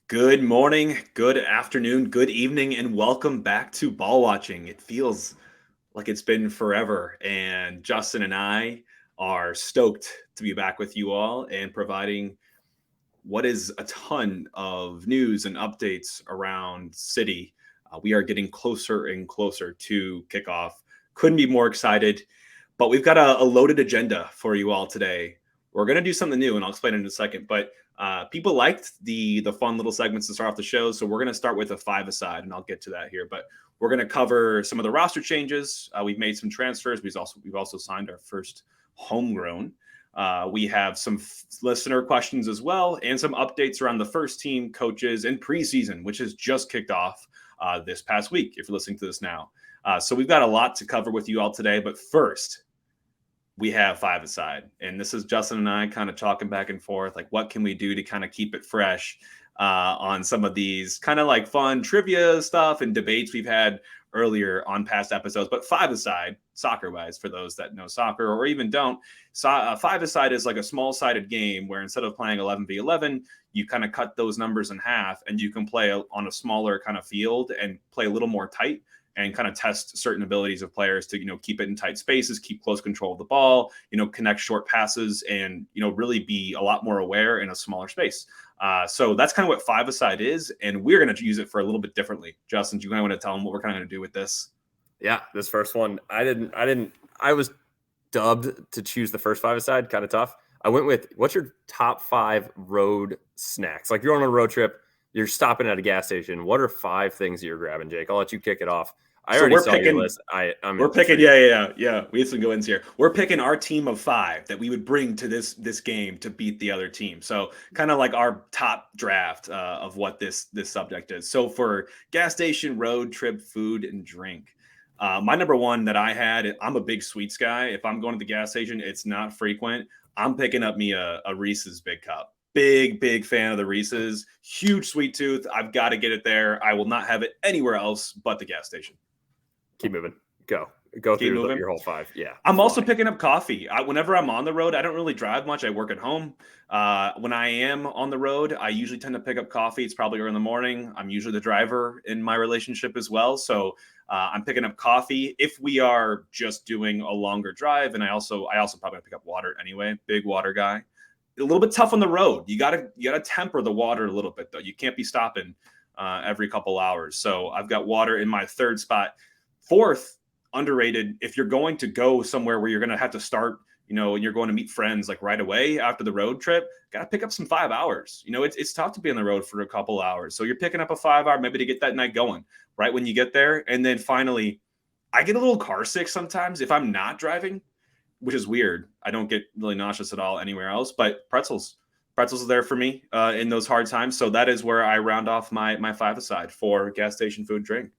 Good morning, good afternoon, good evening, and welcome back to Ball Watching. It feels like it's been forever, and Justin and I are stoked to be back with you all and providing what is a ton of news and updates around City. We are getting closer and closer to kickoff. Couldn't be more excited, but we've got a loaded agenda for you all today. We're going to do something new, and I'll explain it in a second. But people liked the fun little segments to start off the show, so we're going to start with a five-a-side, and I'll get to that here. But we're going to cover some of the roster changes. We've made some transfers. We've also signed our first homegrown. We have some listener questions as well, and some updates around the first team, coaches, and preseason, which has just kicked off this past week, if you're listening to this now. So we've got a lot to cover with you all today. But first, we have five-a-side. And this is Justin and I kind of talking back and forth, like what can we do to kind of keep it fresh on some of these kind of like fun trivia stuff and debates we've had earlier on past episodes. But five-a-side, soccer-wise, for those that know soccer or even don't, five-a-side is like a small-sided game where instead of playing 11v11, you kind of cut those numbers in half and you can play on a smaller kind of field and play a little more tight and kind of test certain abilities of players to, keep it in tight spaces, keep close control of the ball, connect short passes, and, really be a lot more aware in a smaller space. So that's kind of what five-a-side is, and we're going to use it for a little bit differently. Justin, do you want to tell them what we're kind of going to do with this? Yeah, this first one, I was dubbed to choose the first five-a-side, kind of tough. I went with, what's your top 5 road snacks? Like you're on a road trip, you're stopping at a gas station. What are 5 things you're grabbing, Jake? I'll let you kick it off. I already saw your list. We're picking, yeah. We have some good ones here. We're picking our team of 5 that we would bring to this game to beat the other team. So kind of like our top draft of what this subject is. So for gas station, road trip, food, and drink. My number one that I had, I'm a big sweets guy. If I'm going to the gas station, it's not frequent. I'm picking up me a Reese's Big Cup. Big fan of the Reese's. Huge sweet tooth. I've got to get it there. I will not have it anywhere else but the gas station. Keep moving. Go through your whole 5. Yeah. I'm also picking up coffee. Whenever I'm on the road, I don't really drive much. I work at home. When I am on the road, I usually tend to pick up coffee. It's probably early in the morning. I'm usually the driver in my relationship as well. So I'm picking up coffee. If we are just doing a longer drive, and I also probably pick up water anyway. Big water guy. A little bit tough on the road. You gotta temper the water a little bit though. You can't be stopping every couple hours. So I've got water in my third spot. Fourth, underrated, if you're going to go somewhere where you're going to have to start, and you're going to meet friends like right away after the road trip, got to pick up some 5 hours. It's tough to be on the road for a couple hours. So you're picking up a 5-hour maybe to get that night going right when you get there. And then finally, I get a little car sick sometimes if I'm not driving, which is weird. I don't get really nauseous at all anywhere else, but pretzels are there for me in those hard times. So that is where I round off my five-a-side for gas station food drink.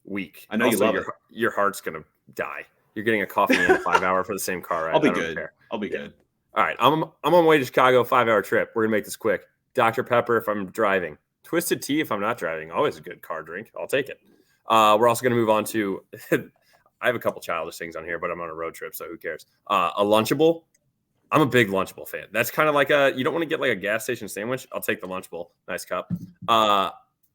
Weak. I know also, you love it. Your heart's gonna die. You're getting a coffee and a 5-hour for the same car ride. I'll be good. All right, I'm on my way to Chicago. 5-hour trip. We're gonna make this quick. Dr. Pepper if I'm driving. Twisted tea if I'm not driving. Always a good car drink. I'll take it. We're also gonna move on to. I have a couple childish things on here, but I'm on a road trip, so who cares? A Lunchable. I'm a big Lunchable fan. That's kind of like you don't want to get like a gas station sandwich. I'll take the Lunchable. Nice cup.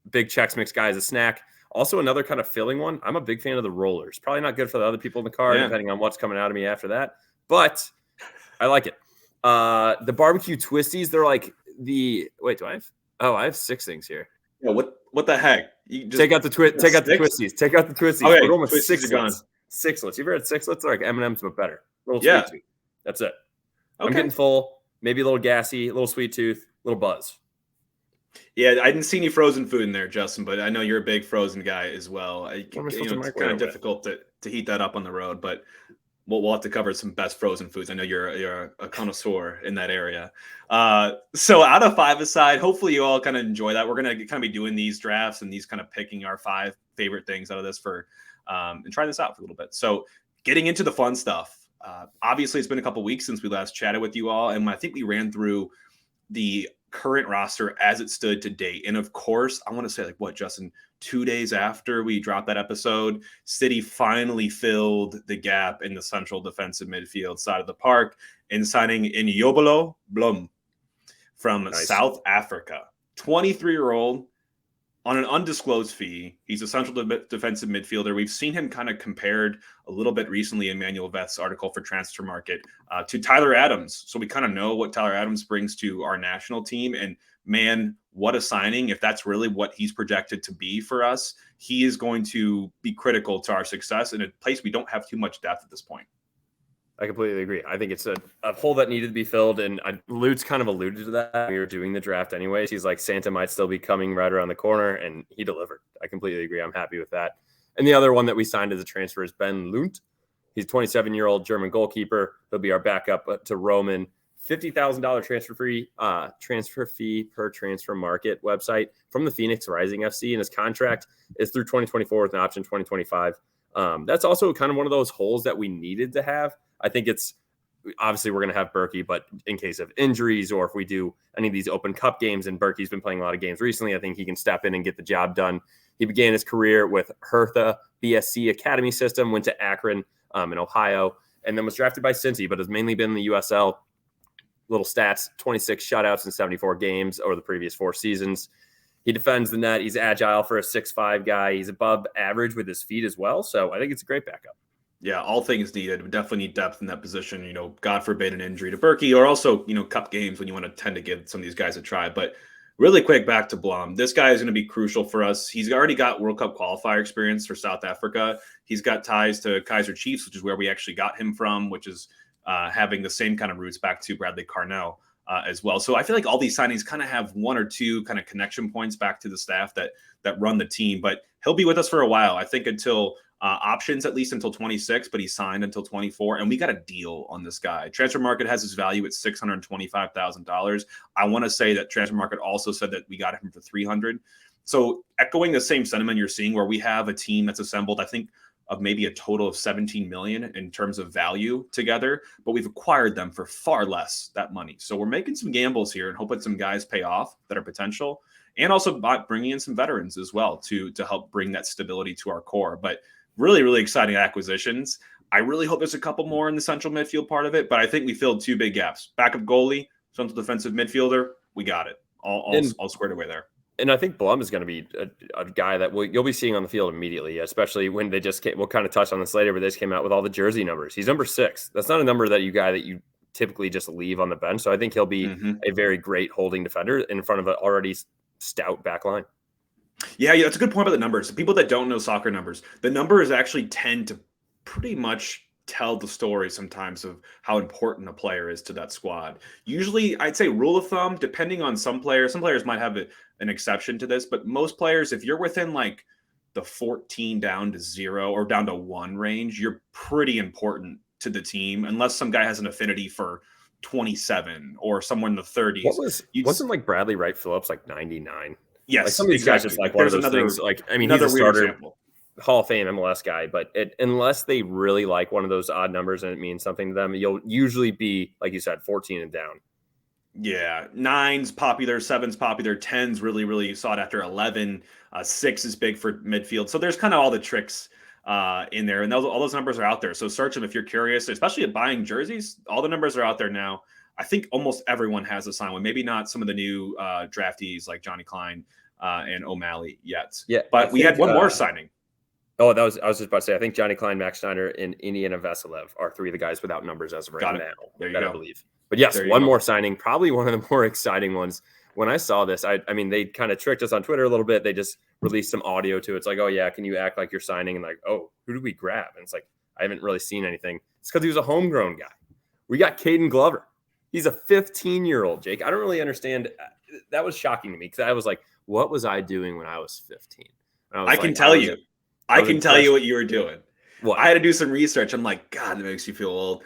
Big Chex Mix guy as a snack. Also, another kind of filling one. I'm a big fan of the rollers. Probably not good for the other people in the car, depending on what's coming out of me after that. But I like it. The barbecue twisties, they're like the – wait, do I have – oh, I have 6 things here. Yeah, what the heck? You just take out the twisties. Take out the twisties. Okay, we're going with sixlets. Sixlets. You've ever had sixlets? They're like M&M's, but better. A little sweet tooth. That's it. Okay. I'm getting full, maybe a little gassy, a little sweet tooth, a little buzz. Yeah, I didn't see any frozen food in there, Justin, but I know you're a big frozen guy as well. It's kind of difficult to heat that up on the road, but we'll have to cover some best frozen foods. I know you're a connoisseur in that area. So out of five-a-side, hopefully you all kind of enjoy that. We're going to kind of be doing these drafts and these kind of picking our 5 favorite things out of this for and trying this out for a little bit. So getting into the fun stuff. Obviously, it's been a couple weeks since we last chatted with you all, and I think we ran through the current roster as it stood to date. And of course, I want to say Justin, 2 days after we dropped that episode, City finally filled the gap in the central defensive midfield side of the park in signing Inyobolo Blum from South Africa. 23-year-old on an undisclosed fee. He's a central defensive midfielder. We've seen him kind of compared a little bit recently in Manuel Veth's article for Transfer Market to Tyler Adams. So we kind of know what Tyler Adams brings to our national team. And man, what a signing. If that's really what he's projected to be for us, he is going to be critical to our success in a place we don't have too much depth at this point. I completely agree. I think it's a hole that needed to be filled. And Lutz kind of alluded to that when we were doing the draft anyways. He's like, Santa might still be coming right around the corner, and he delivered. I completely agree. I'm happy with that. And the other one that we signed as a transfer is Ben Lund. He's a 27-year-old German goalkeeper. He'll be our backup to Roman. $50,000 transfer fee per Transfer Market website from the Phoenix Rising FC, and his contract is through 2024 with an option 2025. That's also kind of one of those holes that we needed to have. I think it's obviously we're going to have Berkey, but in case of injuries or if we do any of these Open Cup games, and Berkey's been playing a lot of games recently, I think he can step in and get the job done. He began his career with Hertha BSC Academy System, went to Akron in Ohio, and then was drafted by Cincy, but has mainly been in the USL. Little stats, 26 shutouts in 74 games over the previous 4 seasons. He defends the net. He's agile for a 6'5" guy. He's above average with his feet as well. So I think it's a great backup. Yeah, all things needed. We definitely need depth in that position. God forbid an injury to Berkey, or also, cup games when you want to tend to give some of these guys a try. But really quick, back to Blom. This guy is going to be crucial for us. He's already got World Cup qualifier experience for South Africa. He's got ties to Kaiser Chiefs, which is where we actually got him from, which is having the same kind of roots back to Bradley Carnell as well. So I feel like all these signings kind of have one or two kind of connection points back to the staff that run the team. But he'll be with us for a while, I think, until options, at least until 26, but he signed until 24. And we got a deal on this guy. Transfer Market has his value at $625,000. I want to say that Transfer Market also said that we got him for $300,000. So echoing the same sentiment you're seeing, where we have a team that's assembled, I think, of maybe a total of $17 million in terms of value together, but we've acquired them for far less that money. So we're making some gambles here and hoping some guys pay off that are potential, and also bringing in some veterans as well to help bring that stability to our core. But really, really exciting acquisitions. I really hope there's a couple more in the central midfield part of it, but I think we filled 2 big gaps. Backup goalie, central defensive midfielder, we got it. All squared away there. And I think Blum is going to be a guy that you'll be seeing on the field immediately, especially when they just came. We'll kind of touch on this later, but they just came out with all the jersey numbers. He's number 6. That's not a number that you typically just leave on the bench. So I think he'll be a very great holding defender in front of an already stout back line. Yeah, that's a good point about the numbers. People that don't know soccer numbers, the numbers actually tend to pretty much tell the story sometimes of how important a player is to that squad. Usually, I'd say rule of thumb, depending on some players might have an exception to this, but most players, if you're within like the 14 down to 0 or down to 1 range, you're pretty important to the team, unless some guy has an affinity for 27 or somewhere in the 30s. Wasn't like Bradley Wright Phillips like 99? Yes, like some of these guys just like one of those things. Like, I mean, he's a starter, example. Hall of Fame MLS guy, but unless they really like one of those odd numbers and it means something to them, you'll usually be, like you said, 14 and down. Yeah, 9's popular, 7's popular, 10's really, really sought after, 11, 6 is big for midfield. So there's kind of all the tricks in there, and all those numbers are out there. So search them if you're curious, especially at buying jerseys. All the numbers are out there now. I think almost everyone has a signed one. Maybe not some of the new draftees like Johnny Klein and O'Malley yet. Yeah, but we had one more signing. Oh, I was just about to say, I think Johnny Klein, Max Schneider, and Indiana Vasilev are 3 of the guys without numbers as of right now. There you go. I believe. But yes, one more signing, probably one of the more exciting ones. When I saw this, I mean, they kind of tricked us on Twitter a little bit. They just released some audio to it. It's like, oh yeah, can you act like you're signing? And like, oh, who did we grab? And it's like, I haven't really seen anything. It's because he was a homegrown guy. We got Caden Glover. He's a 15-year-old, Jake. I don't really understand. That was shocking to me because I was like, what was I doing when I was 15? I can tell you what you were doing. What? I had to do some research. I'm like, God, that makes you feel old.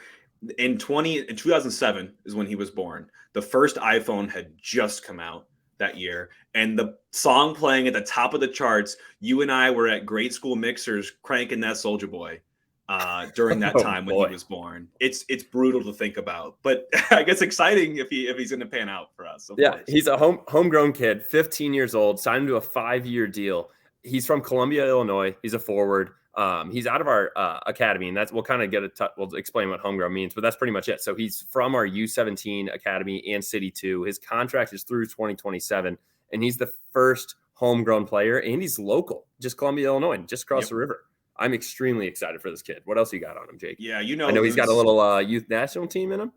In 2007 is when he was born. The first iPhone had just come out that year, and the song playing at the top of the charts, you and I were at grade school mixers cranking that Soulja Boy during that time when he was born. It's brutal to think about, but I guess exciting if he's going to pan out for us. Yeah, course. He's a homegrown kid, 15 years old, signed him to a 5-year deal. He's from Columbia, Illinois. He's a forward. He's out of our academy, and we'll kind of we'll explain what homegrown means, but that's pretty much it. So he's from our U17 academy and City 2. His contract is through 2027, and he's the first homegrown player, and he's local, just Columbia, Illinois, just across the river. I'm extremely excited for this kid. What else you got on him, Jake? Yeah, I know he's got a little youth national team in him.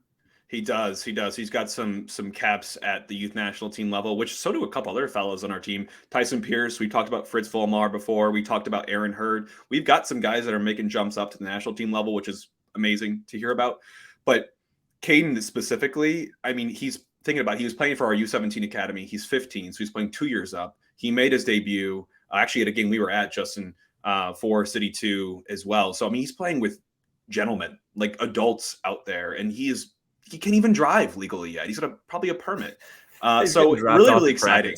He does. He's got some caps at the youth national team level, which so do a couple other fellows on our team. Tyson Pierce. We talked about Fritz Volmar before. We talked about Aaron Hurd. We've got some guys that are making jumps up to the national team level, which is amazing to hear about. But Caden specifically, I mean, he was playing for our U17 academy. He's 15, so he's playing 2 years up. He made his debut actually at a game we were at, Justin, for City 2 as well. So I mean, he's playing with gentlemen, like adults out there, and he can't even drive legally yet. He's got probably a permit. So really exciting.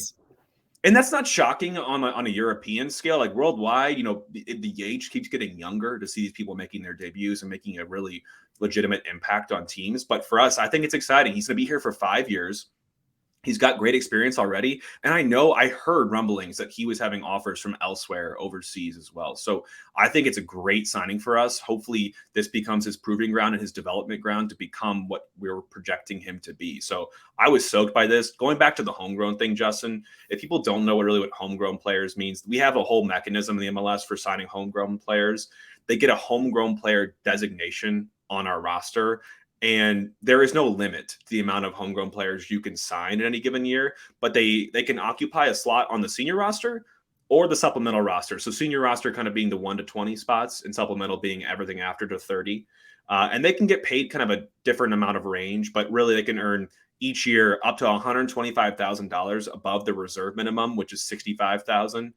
And that's not shocking on a European scale. Like worldwide, the age keeps getting younger to see these people making their debuts and making a really legitimate impact on teams. But for us, I think it's exciting. He's going to be here for 5 years. He's got great experience already. And I heard rumblings that he was having offers from elsewhere overseas as well. So I think it's a great signing for us. Hopefully this becomes his proving ground and his development ground to become what we're projecting him to be. So I was soaked by this. Going back to the homegrown thing, Justin, if people don't know what homegrown players means, we have a whole mechanism in the MLS for signing homegrown players. They get a homegrown player designation on our roster. And there is no limit to the amount of homegrown players you can sign in any given year, but they can occupy a slot on the senior roster or the supplemental roster. So senior roster kind of being the 1 to 20 spots and supplemental being everything after to 30. And they can get paid kind of a different amount of range, but really they can earn each year up to $125,000 above the reserve minimum, which is $65,000,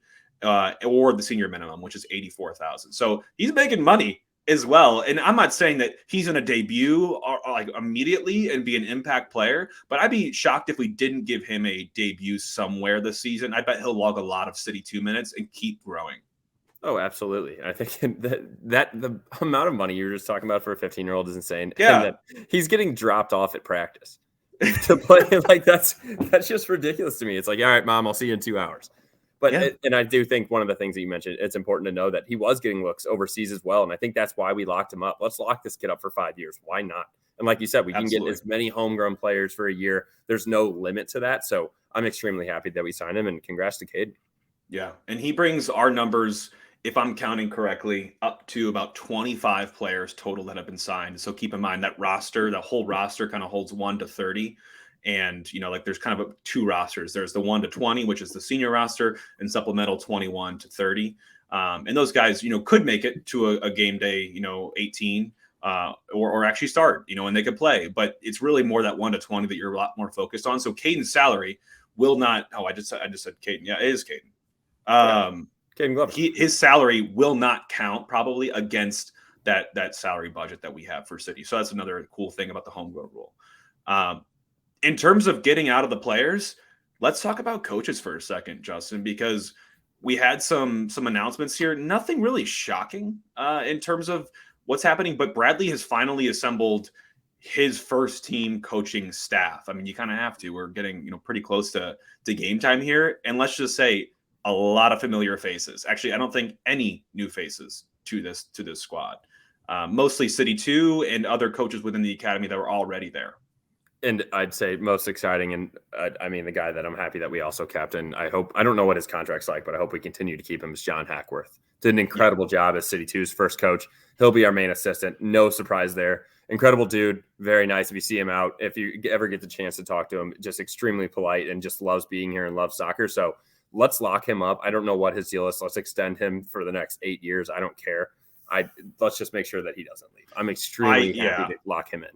or the senior minimum, which is $84,000. So he's making money as well. And I'm not saying that he's going to debut or like immediately and be an impact player, but I'd be shocked if we didn't give him a debut somewhere this season. I bet he'll log a lot of City 2 minutes and keep growing. Oh, absolutely. I think that the amount of money you're just talking about for a 15-year-old is insane. Yeah. And that he's getting dropped off at practice to play. Like that's just ridiculous to me. It's like, all right, Mom, I'll see you in 2 hours. But and I do think one of the things that you mentioned, it's important to know that he was getting looks overseas as well. And I think that's why we locked him up. Let's lock this kid up for 5 years. Why not? And like you said, we can get as many homegrown players for a year. There's no limit to that. So I'm extremely happy that we signed him, and congrats to Caden. Yeah. And he brings our numbers, if I'm counting correctly, up to about 25 players total that have been signed. So keep in mind that the whole roster kind of holds 1 to 30. And, there's kind of two rosters. There's the 1 to 20, which is the senior roster, and supplemental 21 to 30. And those guys, could make it to a game day, 18, or actually start, and they could play. But it's really more that 1 to 20 that you're a lot more focused on. So Caden's salary will not. Oh, I just said Caden. Yeah, it is Caden. Caden Glover. His salary will not count probably against that salary budget that we have for City. So that's another cool thing about the homegrown rule. In terms of getting out of the players, let's talk about coaches for a second, Justin, because we had some announcements here. Nothing really shocking in terms of what's happening, but Bradley has finally assembled his first team coaching staff. I mean, you kind of have to. We're getting pretty close to game time here, and let's just say a lot of familiar faces. Actually, I don't think any new faces to this squad. Mostly City 2 and other coaches within the academy that were already there. And I'd say most exciting, and I mean, the guy that I'm happy that we also kept, and I don't know what his contract's like, but I hope we continue to keep him, is John Hackworth. Did an incredible job as City 2's first coach. He'll be our main assistant. No surprise there. Incredible dude. Very nice. If you see him out, if you ever get the chance to talk to him, just extremely polite and just loves being here and loves soccer. So let's lock him up. I don't know what his deal is. Let's extend him for the next 8 years. I don't care. Let's just make sure that he doesn't leave. I'm extremely happy to lock him in.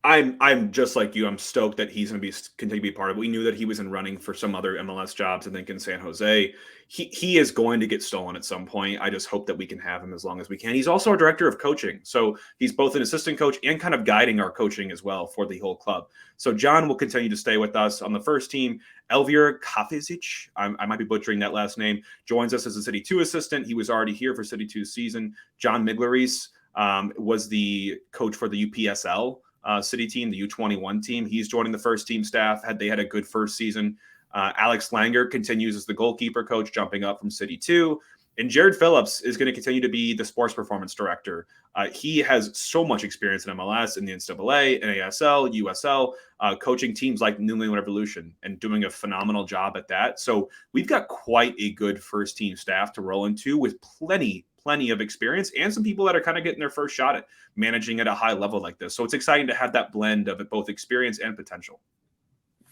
I'm just like you. I'm stoked that he's going to continue to be part of it. We knew that he was in running for some other MLS jobs, I think, in San Jose. He is going to get stolen at some point. I just hope that we can have him as long as we can. He's also our director of coaching. So he's both an assistant coach and kind of guiding our coaching as well for the whole club. So John will continue to stay with us on the first team. Elvir Kafizic, I might be butchering that last name, joins us as a City 2 assistant. He was already here for City 2's season. John Miglaris was the coach for the UPSL City team, the U21 team. He's joining the first team staff. They had a good first season. Alex Langer continues as the goalkeeper coach, jumping up from City 2. And Jared Phillips is going to continue to be the sports performance director. He has so much experience in MLS, in the NCAA, NASL, USL, coaching teams like New England Revolution and doing a phenomenal job at that. So we've got quite a good first team staff to roll into with plenty of experience and some people that are kind of getting their first shot at managing at a high level like this. So it's exciting to have that blend of both experience and potential.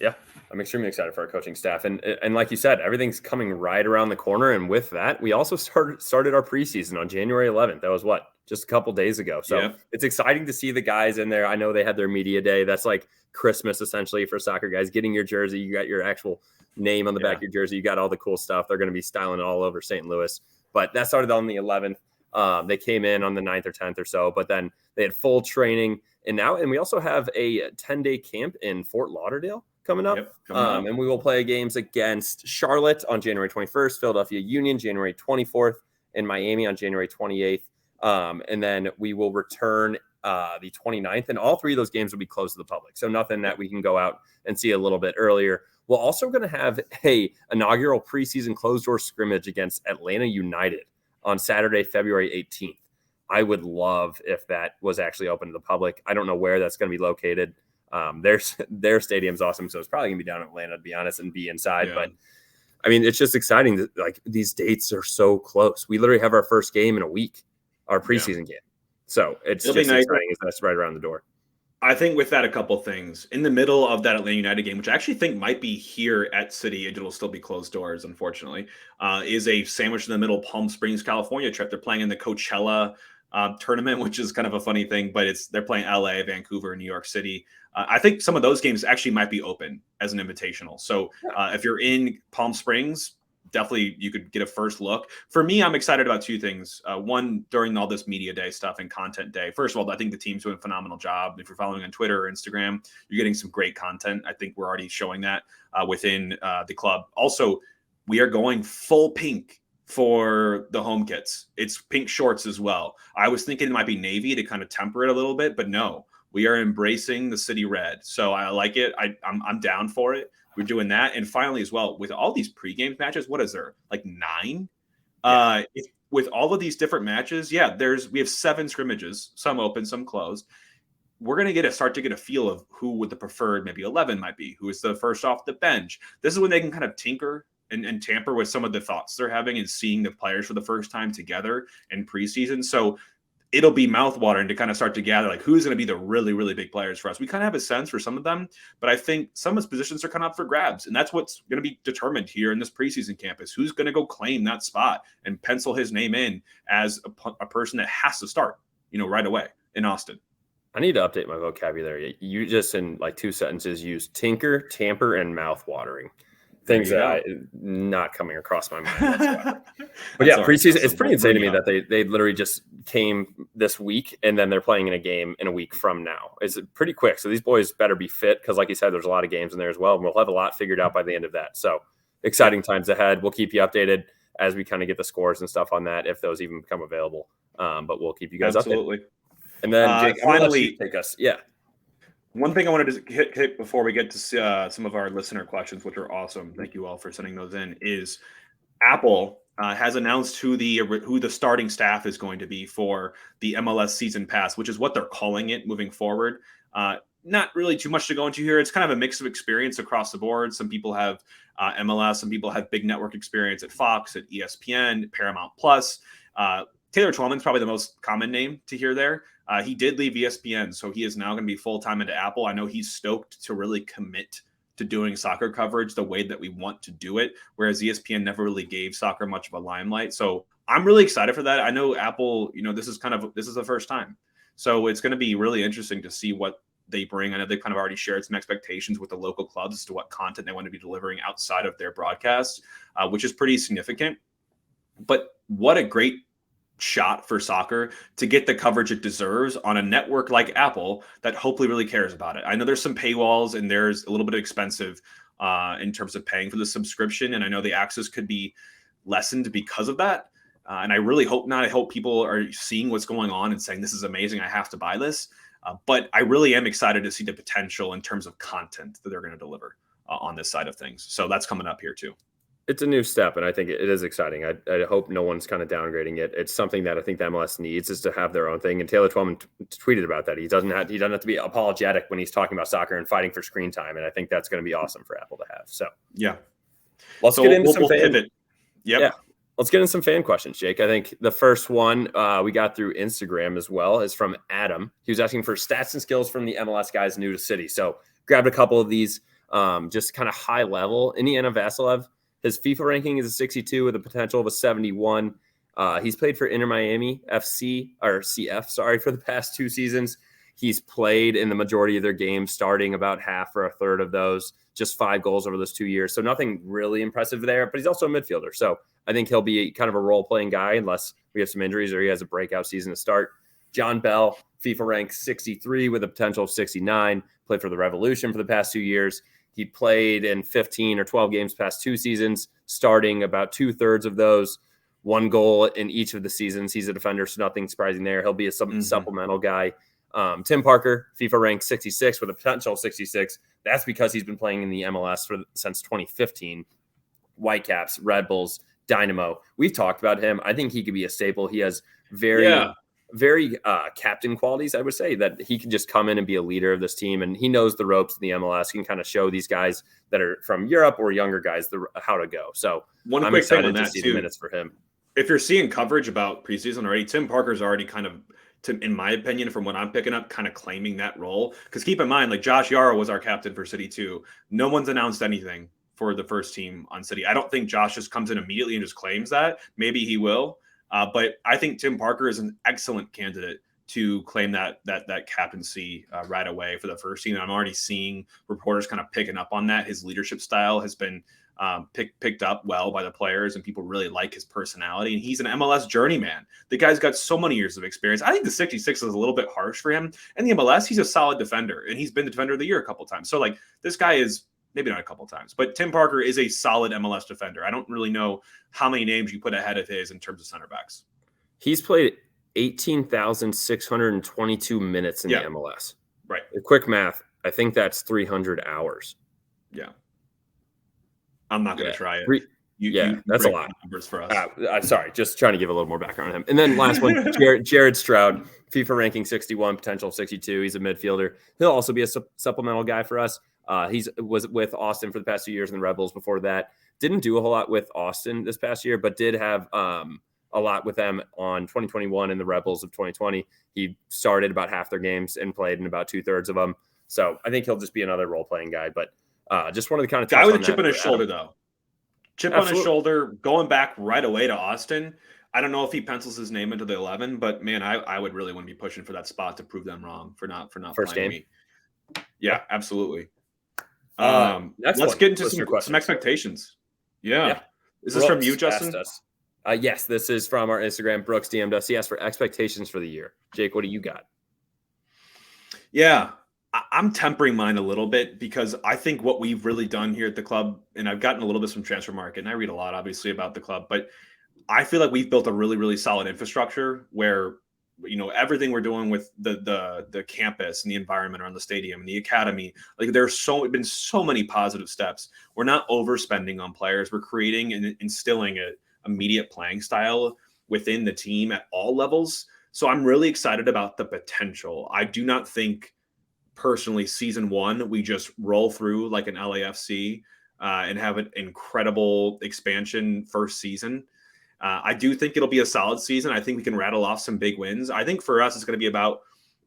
Yeah, I'm extremely excited for our coaching staff. And like you said, everything's coming right around the corner. And with that, we also started our preseason on January 11th. That was just a couple days ago. So It's exciting to see the guys in there. I know they had their media day. That's like Christmas essentially for soccer guys. Getting your jersey, you got your actual name on the back of your jersey. You got all the cool stuff. They're going to be styling it all over St. Louis. But that started on the 11th. They came in on the 9th or 10th or so, but then they had full training. And we also have a 10-day camp in Fort Lauderdale coming up. And we will play games against Charlotte on January 21st, Philadelphia Union January 24th, and Miami on January 28th. And then we will return the 29th, and all three of those games will be closed to the public. So nothing that we can go out and see a little bit earlier. We're also going to have a inaugural preseason closed door scrimmage against Atlanta United on Saturday, February 18th. I would love if that was actually open to the public. I don't know where that's going to be located. Their stadium's awesome, so it's probably gonna be down in Atlanta, to be honest, and be inside. But I mean, it's just exciting that like these dates are so close. We literally have our first game in a week, our preseason game. So it'll just nice. Exciting as that's right around the door. I think with that, a couple things in the middle of that Atlanta United game, which I actually think might be here at City, it'll still be closed doors, unfortunately, is a sandwich in the middle Palm Springs, California trip. They're playing in the Coachella tournament, which is kind of a funny thing, but they're playing LA, Vancouver, New York City. I think some of those games actually might be open as an invitational. So if you're in Palm Springs, definitely you could get a first look. For me, I'm excited about two things. One, during all this media day stuff and content day. First of all, I think the team's doing a phenomenal job. If you're following on Twitter or Instagram, you're getting some great content. I think we're already showing that within the club. Also, we are going full pink for the home kits. It's pink shorts as well. I was thinking it might be navy to kind of temper it a little bit, but no, we are embracing the city red. So I like it. I'm down for it. We're doing that. And finally, as well, with all these pregame matches, what is there? Like 9? With all of these different matches, we have 7 scrimmages, some open, some closed. We're going to start to get a feel of who would the preferred maybe 11 might be, who is the first off the bench. This is when they can kind of tinker and tamper with some of the thoughts they're having and seeing the players for the first time together in preseason. So it'll be mouthwatering to kind of start to gather like who's going to be the really, really big players for us. We kind of have a sense for some of them, but I think some of those positions are kind of up for grabs. And that's what's going to be determined here in this preseason campus. Who's going to go claim that spot and pencil his name in as a person that has to start, right away in Austin. I need to update my vocabulary. You just in like 2 sentences used tinker, tamper, and mouthwatering. Things that not coming across my mind whatsoever. But preseason, it's pretty insane to me that they literally just came this week and then they're playing in a game in a week from now. It's pretty quick. So these boys better be fit because like you said, there's a lot of games in there as well. And we'll have a lot figured out by the end of that. So exciting times ahead. We'll keep you updated as we kind of get the scores and stuff on that, if those even become available. But we'll keep you guys updated. And then Jake, finally take us. Yeah. One thing I wanted to hit before we get to some of our listener questions, which are awesome. Thank you all for sending those in. Is Apple has announced who the starting staff is going to be for the MLS Season Pass, which is what they're calling it moving forward. Not really too much to go into here. It's kind of a mix of experience across the board. Some people have MLS, some people have big network experience at Fox, at ESPN, Paramount Plus. Taylor Twellman's probably the most common name to hear there. He did leave ESPN, so he is now going to be full-time into Apple. I know he's stoked to really commit to doing soccer coverage the way that we want to do it, whereas ESPN never really gave soccer much of a limelight. So I'm really excited for that. I know Apple, this is the first time. So it's going to be really interesting to see what they bring. I know they've kind of already shared some expectations with the local clubs as to what content they want to be delivering outside of their broadcast, which is pretty significant. But what a great shot for soccer to get the coverage it deserves on a network like Apple that hopefully really cares about it. I know there's some paywalls and there's a little bit expensive in terms of paying for the subscription. And I know the access could be lessened because of that. And I really hope not. I hope people are seeing what's going on and saying, this is amazing, I have to buy this. But I really am excited to see the potential in terms of content that they're going to deliver on this side of things. So that's coming up here too. It's a new step, and I think it is exciting. I hope no one's kind of downgrading it. It's something that I think the MLS needs, is to have their own thing. And Taylor Twellman tweeted about that. He doesn't have to be apologetic when he's talking about soccer and fighting for screen time. And I think that's going to be awesome for Apple to have. So yeah, let's get into some pivot. Yep. Yeah. Let's get into some fan questions, Jake. I think the first one we got through Instagram as well is from Adam. He was asking for stats and skills from the MLS guys new to City. So grabbed a couple of these, just kind of high level. Indiana Vasilev, his FIFA ranking is a 62 with a potential of a 71. He's played for Inter Miami CF, for the past 2 seasons. He's played in the majority of their games, starting about half or a third of those, just 5 goals over those 2 years. So nothing really impressive there, but he's also a midfielder. So I think he'll be kind of a role-playing guy unless we have some injuries or he has a breakout season to start. John Bell, FIFA rank 63 with a potential of 69, played for the Revolution for the past 2 years. He played in 15 or 12 games past 2 seasons, starting about 2/3 of those, 1 goal in each of the seasons. He's a defender, so nothing surprising there. He'll be a supplemental guy. Tim Parker, FIFA ranked 66 with a potential of 66. That's because he's been playing in the MLS since 2015. Whitecaps, Red Bulls, Dynamo. We've talked about him. I think he could be a staple. He has very captain qualities, I would say, that he can just come in and be a leader of this team. And he knows the ropes in the MLS. He can kind of show these guys that are from Europe or younger guys how to go. So I'm excited to see the minutes for him. If you're seeing coverage about preseason already, Tim Parker's already kind of, in my opinion, from what I'm picking up, kind of claiming that role. Because keep in mind, like Josh Yaro was our captain for City too. No one's announced anything for the first team on City. I don't think Josh just comes in immediately and just claims that. Maybe he will. But I think Tim Parker is an excellent candidate to claim that captaincy right away for the first team. And I'm already seeing reporters kind of picking up on that. His leadership style has been picked up well by the players, and people really like his personality. And he's an MLS journeyman. The guy's got so many years of experience. I think the 66 is a little bit harsh for him. And the MLS, he's a solid defender, and he's been the defender of the year a couple times. So like this guy is, maybe not a couple times, but Tim Parker is a solid MLS defender. I don't really know how many names you put ahead of his in terms of center backs. He's played 18,622 minutes in the MLS. Right. A quick math, I think that's 300 hours. Yeah. I'm not going to try it. That's a lot. Numbers for us. Sorry, just trying to give a little more background on him. And then last one, Jared Stroud, FIFA ranking 61, potential 62. He's a midfielder. He'll also be a supplemental guy for us. He was with Austin for the past 2 years in the Rebels. Before that, didn't do a whole lot with Austin this past year, but did have a lot with them on 2021 in the Rebels of 2020. He started about half their games and played in about 2/3 of them. So I think he'll just be another role-playing guy. But just wanted to kind of guy with a chip on his shoulder, though. Chip on his shoulder, going back right away to Austin. I don't know if he pencils his name into the 11, but man, I would really want to be pushing for that spot to prove them wrong for not first playing game. Me. Yeah, absolutely. Let's get into some expectations. Yeah. Is this from you, Justin? Yes, this is from our Instagram. Brooks DM'd us. He asked for expectations for the year. Jake, what do you got? Yeah, I'm tempering mine a little bit because I think what we've really done here at the club, and I've gotten a little bit from Transfer Market, and I read a lot, obviously, about the club, but I feel like we've built a really, really solid infrastructure where, you know, everything we're doing with the campus and the environment around the stadium and the academy, like there's been so many positive steps. We're not overspending on players. We're creating and instilling an immediate playing style within the team at all levels. So I'm really excited about the potential. I do not think personally season 1 we just roll through like an LAFC and have an incredible expansion first season. I do think it'll be a solid season. I think we can rattle off some big wins. I think for us, it's going to be about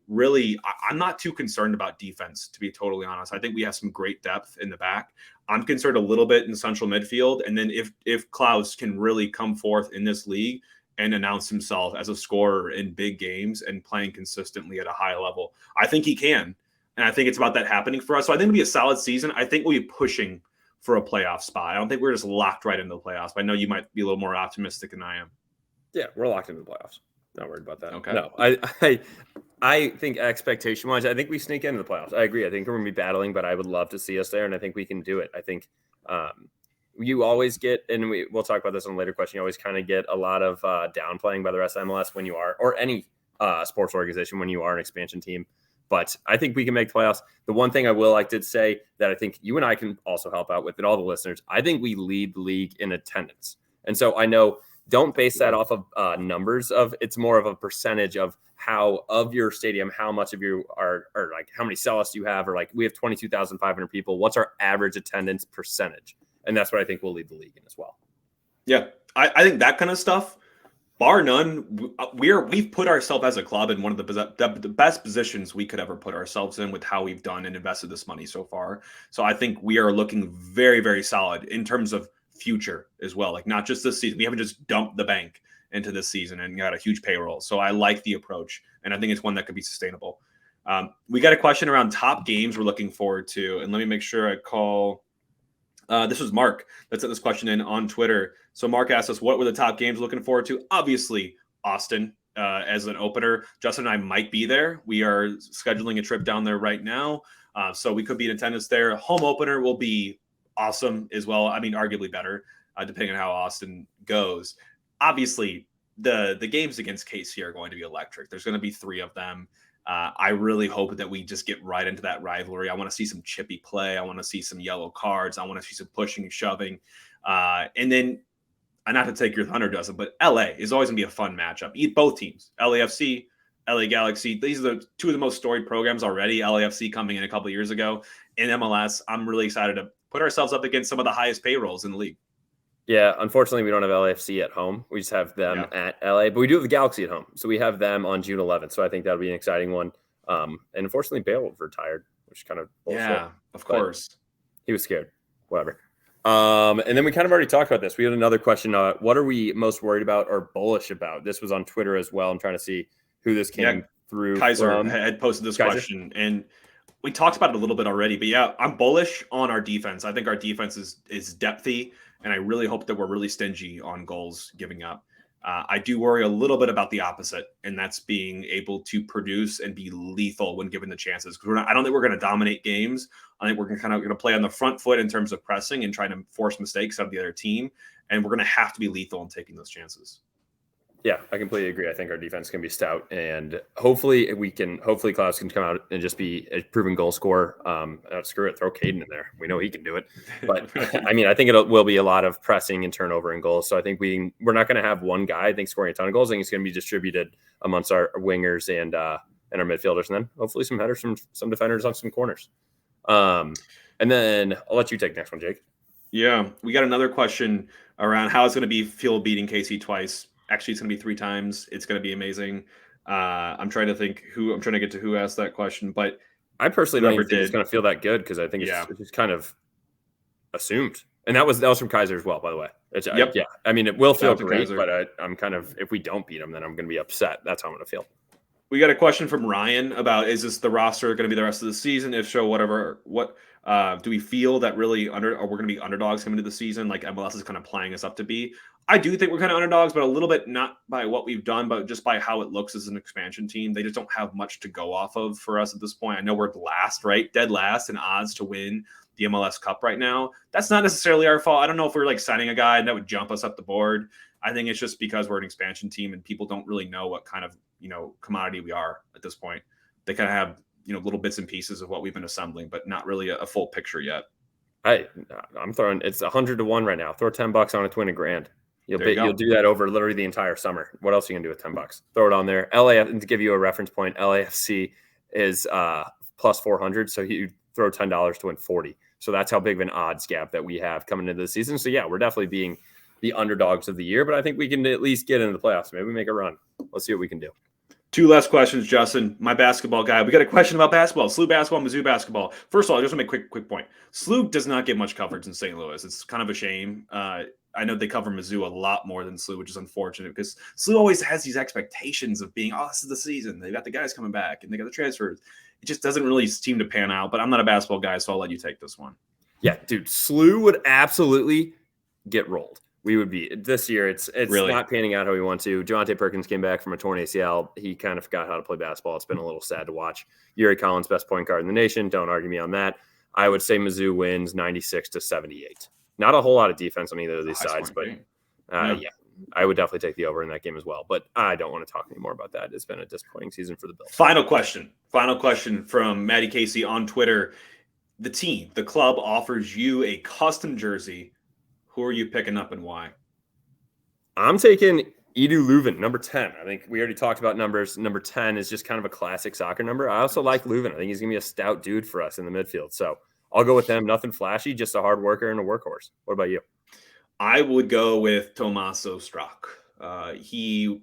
really, I'm not too concerned about defense, to be totally honest. I think we have some great depth in the back. I'm concerned a little bit in central midfield. And then if Klaus can really come forth in this league and announce himself as a scorer in big games and playing consistently at a high level, I think he can. And I think it's about that happening for us. So I think it'll be a solid season. I think we'll be pushing for a playoff spot. I don't think we're just locked right into the playoffs, but I know you might be a little more optimistic than I am. Yeah, we're locked into the playoffs. Not worried about that. Okay. No, I think expectation-wise, I think we sneak into the playoffs. I agree. I think we're going to be battling, but I would love to see us there, and I think we can do it. I think you always get, and we'll talk about this in a later question, you always kind of get a lot of downplaying by the rest of MLS when you are, or any sports organization when you are an expansion team. But I think we can make the playoffs. The one thing I did say that I think you and I can also help out with, and all the listeners, I think we lead the league in attendance. And so I know, don't base that off of numbers it's more of a percentage of how of your stadium, how much of you are like how many sellouts you have, or like we have 22,500 people. What's our average attendance percentage? And that's what I think will lead the league in as well. Yeah, I think that kind of stuff, bar none, we've put ourselves as a club in one of the best positions we could ever put ourselves in with how we've done and invested this money so far. So I think we are looking very, very solid in terms of future as well. Like not just this season. We haven't just dumped the bank into this season and got a huge payroll. So I like the approach, and I think it's one that could be sustainable. We got a question around top games we're looking forward to, and let me make sure I call. This was Mark that sent this question in on Twitter. So Mark asked us, what were the top games looking forward to? Obviously, Austin as an opener. Justin and I might be there. We are scheduling a trip down there right now. So we could be in attendance there. Home opener will be awesome as well. I mean, arguably better, depending on how Austin goes. Obviously, the games against KC are going to be electric. There's going to be 3 of them. I really hope that we just get right into that rivalry. I want to see some chippy play. I want to see some yellow cards. I want to see some pushing and shoving. And then, not to take your thunder, Justin, but LA is always going to be a fun matchup. Both teams, LAFC, LA Galaxy. These are the 2 of the most storied programs already. LAFC coming in a couple of years ago. In MLS, I'm really excited to put ourselves up against some of the highest payrolls in the league. Yeah, unfortunately, we don't have LAFC at home. We just have them at LA, but we do have the Galaxy at home. So we have them on June 11th. So I think that'll be an exciting one. And unfortunately, Bale retired, which is kind of bullshit. Yeah, of course. He was scared. Whatever. And then we kind of already talked about this. We had another question. What are we most worried about or bullish about? This was on Twitter as well. I'm trying to see who this came through. Kaiser had posted this question, and we talked about it a little bit already. But yeah, I'm bullish on our defense. I think our defense is depthy. And I really hope that we're really stingy on goals giving up. I do worry a little bit about the opposite, and that's being able to produce and be lethal when given the chances. Because I don't think we're going to dominate games. I think we're going to play on the front foot in terms of pressing and trying to force mistakes out of the other team. And we're going to have to be lethal in taking those chances. Yeah, I completely agree. I think our defense can be stout, and hopefully Klaus can come out and just be a proven goal scorer. Screw it, throw Caden in there. We know he can do it. But I mean, I think it will be a lot of pressing and turnover and goals. So I think we're not going to have one guy, I think, scoring a ton of goals. I think it's going to be distributed amongst our wingers and our midfielders, and then hopefully some headers from some defenders on some corners. And then I'll let you take the next one, Jake. Yeah, we got another question around how it's going to feel beating KC twice. Actually, it's going to be 3 times. It's going to be amazing. I'm trying to get to who asked that question, but I personally don't even think it's going to feel that good because I think it's just kind of assumed. And that was from Kaiser as well, by the way. I mean, it will feel great, but I'm kind of, if we don't beat them, then I'm going to be upset. That's how I'm going to feel. We got a question from Ryan about, is this the roster going to be the rest of the season? If so, what do we feel that really we're going to be underdogs coming into the season, like MLS is kind of playing us up to be? I do think we're kind of underdogs, but a little bit not by what we've done, but just by how it looks as an expansion team. They just don't have much to go off of for us at this point. I know we're last, right? Dead last in odds to win the MLS Cup right now. That's not necessarily our fault. I don't know if we're signing a guy that would jump us up the board. I think it's just because we're an expansion team and people don't really know what kind of, commodity we are at this point. They kind of have, little bits and pieces of what we've been assembling, but not really a full picture yet. I'm throwing, it's 100 to 1 right now. Throw $10 on it to win $1,000. You'll do that over literally the entire summer. What else are you gonna do with $10? Throw it on there. To give you a reference point, LAFC is plus 400. So you throw $10 to win 40. So that's how big of an odds gap that we have coming into the season. So yeah, we're definitely being the underdogs of the year, but I think we can at least get into the playoffs. Maybe make a run. Let's see what we can do. 2 last questions, Justin, my basketball guy. We got a question about basketball, SLU basketball, Mizzou basketball. First of all, I just want to make a quick point. SLU does not get much coverage in St. Louis. It's kind of a shame. I know they cover Mizzou a lot more than SLU, which is unfortunate because SLU always has these expectations of being, this is the season. They got the guys coming back and they got the transfers. It just doesn't really seem to pan out, but I'm not a basketball guy, so I'll let you take this one. Yeah, dude, SLU would absolutely get rolled. We would be this year. It's really not panning out how we want to. Jonte Perkins came back from a torn ACL. He kind of forgot how to play basketball. It's been a little sad to watch. Yuri Collins, best point guard in the nation. Don't argue me on that. I would say Mizzou wins 96-78. Not a whole lot of defense on either of these sides, but I would definitely take the over in that game as well. But I don't want to talk anymore about that. It's been a disappointing season for the Bills. Final question from Maddie Casey on Twitter. The club offers you a custom jersey. Who are you picking up and why? I'm taking Edu Leuven, number 10. I think we already talked about numbers. Number 10 is just kind of a classic soccer number. I also like Leuven. I think he's going to be a stout dude for us in the midfield. So I'll go with him. Nothing flashy, just a hard worker and a workhorse. What about you? I would go with Tommaso Strack.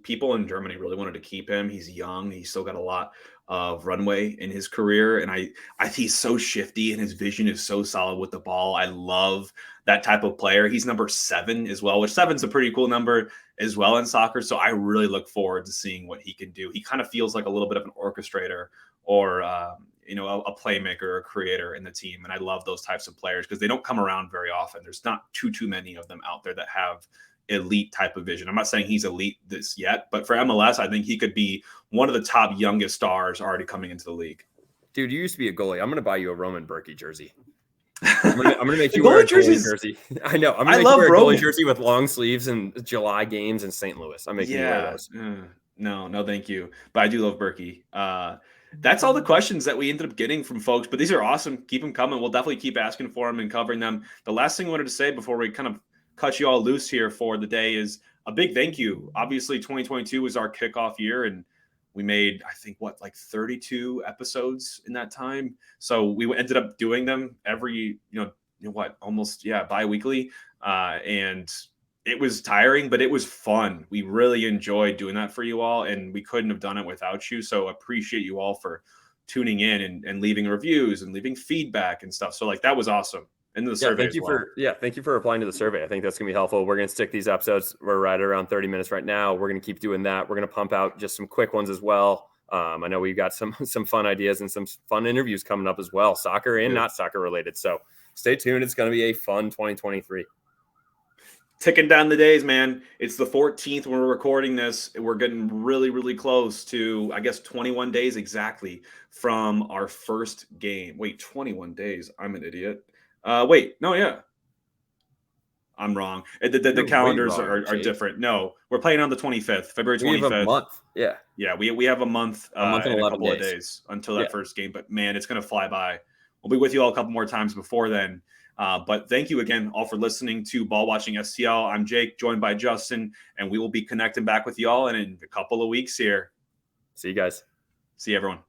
People in Germany really wanted to keep him. He's young. He's still got a lot of runway in his career, and I think he's so shifty, and his vision is so solid with the ball. I love that type of player. He's number 7 as well, which 7's a pretty cool number as well in soccer. So I really look forward to seeing what he can do. He kind of feels like a little bit of an orchestrator or a playmaker or a creator in the team, and I love those types of players because they don't come around very often. There's not too many of them out there that have elite type of vision. I'm not saying he's elite this yet, but for MLS, I think he could be one of the top youngest stars already coming into the league. Dude, you used to be a goalie. I'm going to buy you a Roman Berkey jersey. I'm gonna make you goalie wear a goalie jersey. I know. I'm gonna make you wear a goalie jersey with long sleeves and July games in St. Louis. I'm making you wear those. No, thank you. But I do love Berkey. That's all the questions that we ended up getting from folks, but these are awesome. Keep them coming. We'll definitely keep asking for them and covering them. The last thing I wanted to say before we kind of cut you all loose here for the day is a big thank you. Obviously, 2022 was our kickoff year, and we made, I think, 32 episodes in that time. So we ended up doing them every, bi-weekly. And it was tiring, but it was fun. We really enjoyed doing that for you all, and we couldn't have done it without you. So appreciate you all for tuning in and leaving reviews and leaving feedback and stuff. So that was awesome. And the survey thank you for replying to the survey. I think that's gonna be helpful. We're gonna stick these episodes. We're right around 30 minutes right now. We're gonna keep doing that. We're gonna pump out just some quick ones as well. I know we've got some fun ideas and some fun interviews coming up as well, soccer and not soccer related. So stay tuned. It's gonna be a fun 2023. Ticking down the days, man. It's the 14th when we're recording this. We're getting really, really close to, I guess, 21 days exactly from our first game. Wait, 21 days. I'm an idiot. I'm wrong. The calendars are different. No, we're playing on the 25th, February 25th. We have a month. Yeah, we have a month, and a couple of days until that first game. But man, it's going to fly by. We'll be with you all a couple more times before then. But thank you again all for listening to Ball Watching STL. I'm Jake, joined by Justin, and we will be connecting back with y'all in a couple of weeks here. See you guys. See everyone.